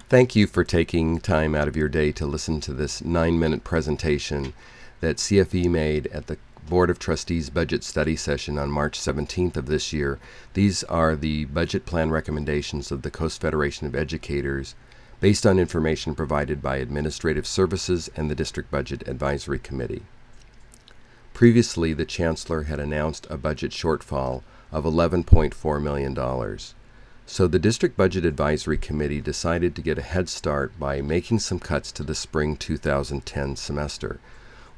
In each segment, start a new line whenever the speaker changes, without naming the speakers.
Thank you for taking time out of your day to listen to this 9-minute presentation that CFE made at the Board of Trustees budget study session on March 17th of this year. These are the budget plan recommendations of the Coast Federation of Educators based on information provided by Administrative Services and the District Budget Advisory Committee. Previously, the Chancellor had announced a budget shortfall of $11.4 million. So the District Budget Advisory Committee decided to get a head start by making some cuts to the spring 2010 semester.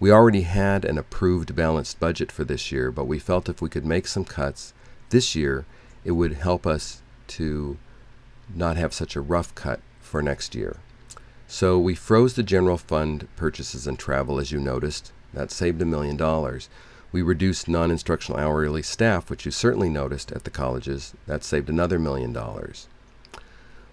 We already had an approved balanced budget for this year, but we felt if we could make some cuts this year, it would help us to not have such a rough cut for next year. So we froze the general fund purchases and travel, as you noticed. That saved $1 million. We reduced non-instructional hourly staff, which you certainly noticed at the colleges. That saved another $1 million.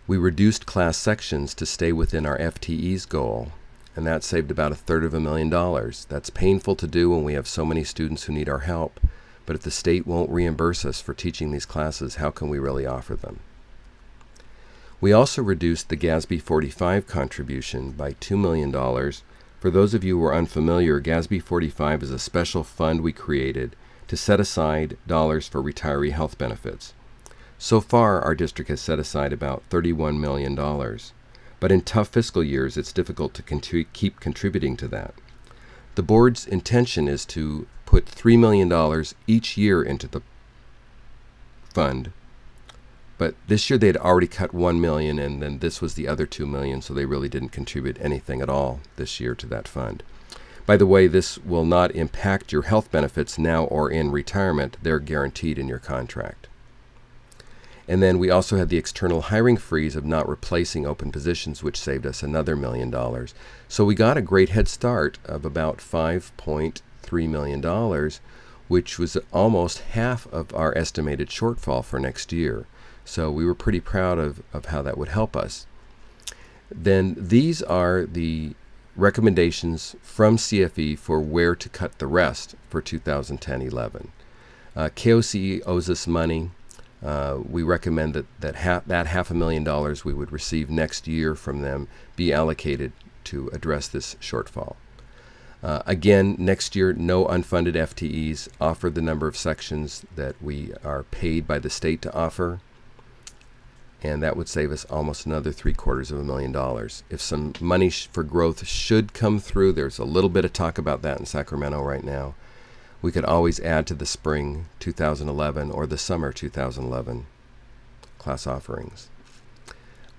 We reduced class sections to stay within our FTE's goal, and that saved about $1/3 That's painful to do when we have so many students who need our help, but if the state won't reimburse us for teaching these classes, how can we really offer them? We also reduced the GASB 45 contribution by $2 million. For those of you who are unfamiliar, GASB 45 is a special fund we created to set aside dollars for retiree health benefits. So far, our district has set aside about $31 million, but in tough fiscal years, it's difficult to keep contributing to that. The board's intention is to put $3 million each year into the fund, but this year they had already cut $1 million, and then this was the other $2 million, so they really didn't contribute anything at all this year to that fund. By the way, this will not impact your health benefits now or in retirement. They're guaranteed in your contract. And then we also had the external hiring freeze of not replacing open positions, which saved us another $1 million. So we got a great head start of about $5.3 million, which was almost half of our estimated shortfall for next year. So we were pretty proud of how that would help us. Then these are the recommendations from CFE for where to cut the rest for 2010-11. KOCE owes us money. We recommend that $500,000 we would receive next year from them be allocated to address this shortfall. Again, next year, no unfunded FTEs. Offer the number of sections that we are paid by the state to offer, and that would save us almost another $750,000. If some money for growth should come through, there's a little bit of talk about that in Sacramento right now, we could always add to the spring 2011 or the summer 2011 class offerings.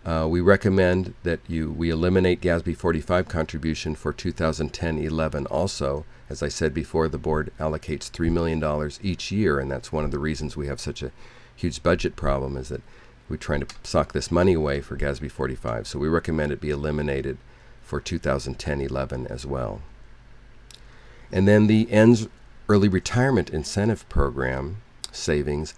We recommend that we eliminate GASB 45 contribution for 2010-11 also. As I said before, the board allocates $3 million each year, and that's one of the reasons we have such a huge budget problem, is that we're trying to sock this money away for GASB 45. So we recommend it be eliminated for 2010-11 as well. And then the ENDS Early Retirement Incentive Program savings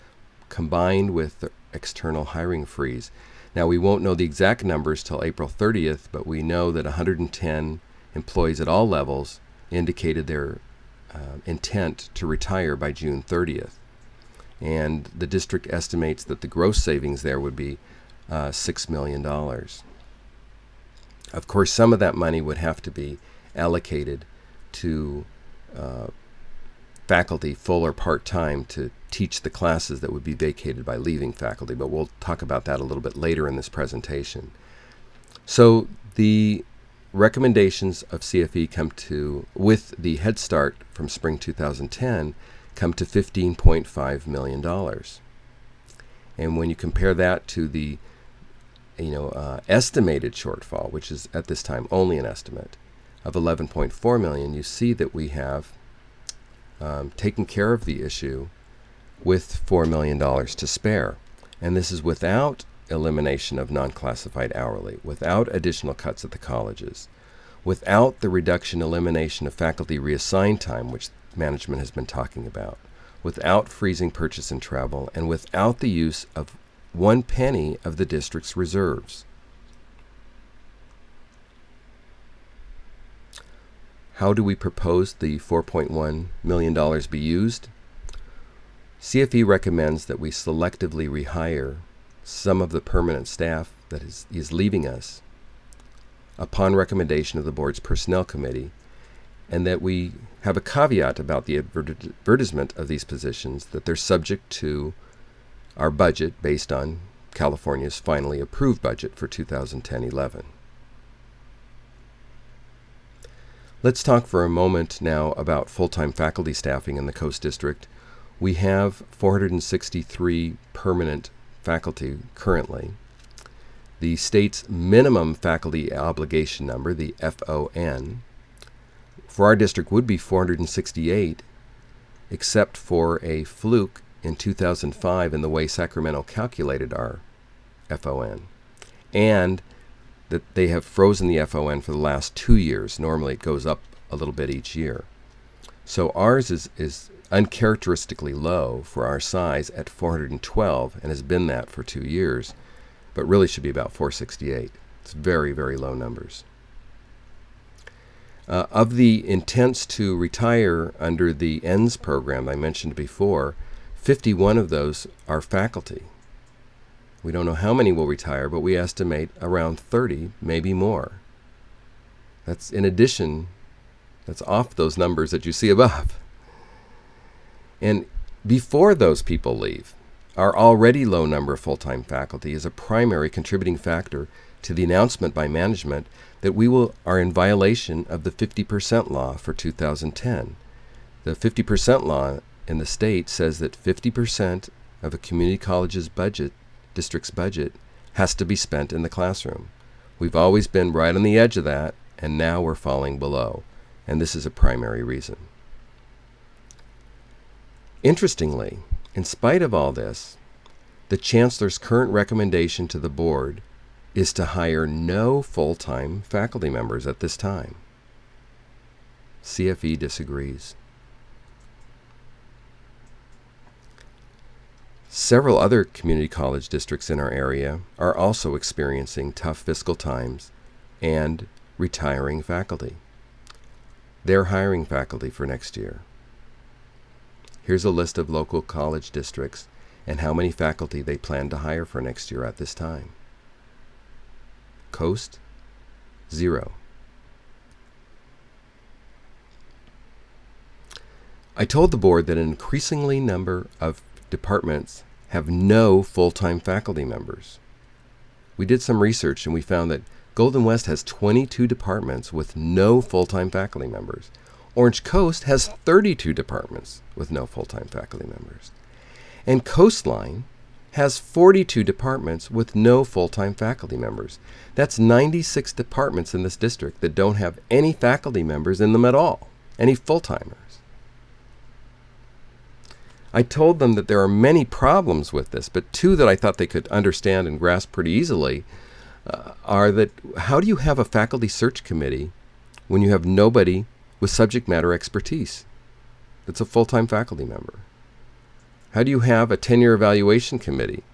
combined with the external hiring freeze. Now, we won't know the exact numbers till April 30th, but we know that 110 employees at all levels indicated their intent to retire by June 30th. And the district estimates that the gross savings there would be $6 million. Of course, some of that money would have to be allocated to faculty, full or part-time, to teach the classes that would be vacated by leaving faculty, but we'll talk about that a little bit later in this presentation. So the recommendations of CFE come to, with the Head Start from spring 2010, come to $15.5 million. And when you compare that to the estimated shortfall, which is at this time only an estimate, of $11.4 million, you see that we have taken care of the issue with $4 million to spare. And this is without elimination of non-classified hourly, without additional cuts at the colleges, without the elimination of faculty reassigned time, which management has been talking about, without freezing purchase and travel, and without the use of 1 penny of the district's reserves. How do we propose the $4.1 million be used? CFE recommends that we selectively rehire some of the permanent staff that is leaving us upon recommendation of the board's Personnel Committee, and that we have a caveat about the advertisement of these positions, that they're subject to our budget based on California's finally approved budget for 2010-11. Let's talk for a moment now about full-time faculty staffing in the Coast District. We have 463 permanent faculty currently. The state's minimum faculty obligation number, the FON, for our district would be 468, except for a fluke in 2005 in the way Sacramento calculated our FON, and that they have frozen the FON for the last 2 years. Normally it goes up a little bit each year. So ours is uncharacteristically low for our size at 412 and has been that for 2 years, but really should be about 468. It's very, very low numbers. Of the intents to retire under the ENDS program I mentioned before, 51 of those are faculty. We don't know how many will retire, but we estimate around 30, maybe more. That's in addition, that's off those numbers that you see above. And before those people leave, our already low number of full-time faculty is a primary contributing factor to the announcement by management that we are in violation of the 50% law for 2010. The 50% law in the state says that 50% of a community college's budget, district's budget, has to be spent in the classroom. We've always been right on the edge of that, and now we're falling below, and this is a primary reason. Interestingly, in spite of all this, the Chancellor's current recommendation to the board is to hire no full-time faculty members at this time. CFE disagrees. Several other community college districts in our area are also experiencing tough fiscal times and retiring faculty. They're hiring faculty for next year. Here's a list of local college districts and how many faculty they plan to hire for next year at this time. Coast, 0. I told the board that an increasingly number of departments have no full-time faculty members. We did some research and we found that Golden West has 22 departments with no full-time faculty members. Orange Coast has 32 departments with no full-time faculty members. And Coastline has 42 departments with no full-time faculty members. That's 96 departments in this district that don't have any faculty members in them at all, any full-timers. I told them that there are many problems with this, but two that I thought they could understand and grasp pretty easily are that how do you have a faculty search committee when you have nobody with subject matter expertise that's a full-time faculty member? How do you have a tenure evaluation committee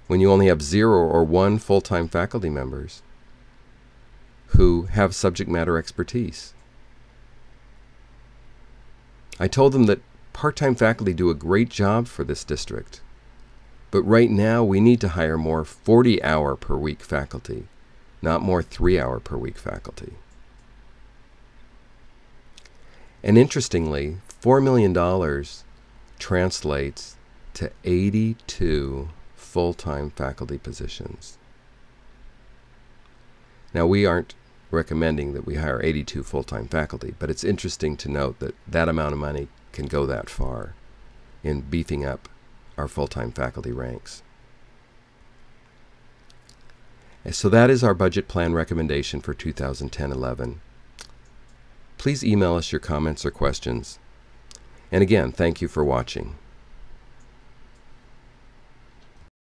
when you only have 0 or 1 full-time faculty members who have subject matter expertise? I told them that part-time faculty do a great job for this district, but right now we need to hire more 40-hour per week faculty, not more 3-hour per week faculty. And interestingly, $4 million translates to 82 full-time faculty positions. Now, we aren't recommending that we hire 82 full-time faculty, but it's interesting to note that that amount of money can go that far in beefing up our full-time faculty ranks. And so that is our budget plan recommendation for 2010-11. Please email us your comments or questions. And again, thank you for watching.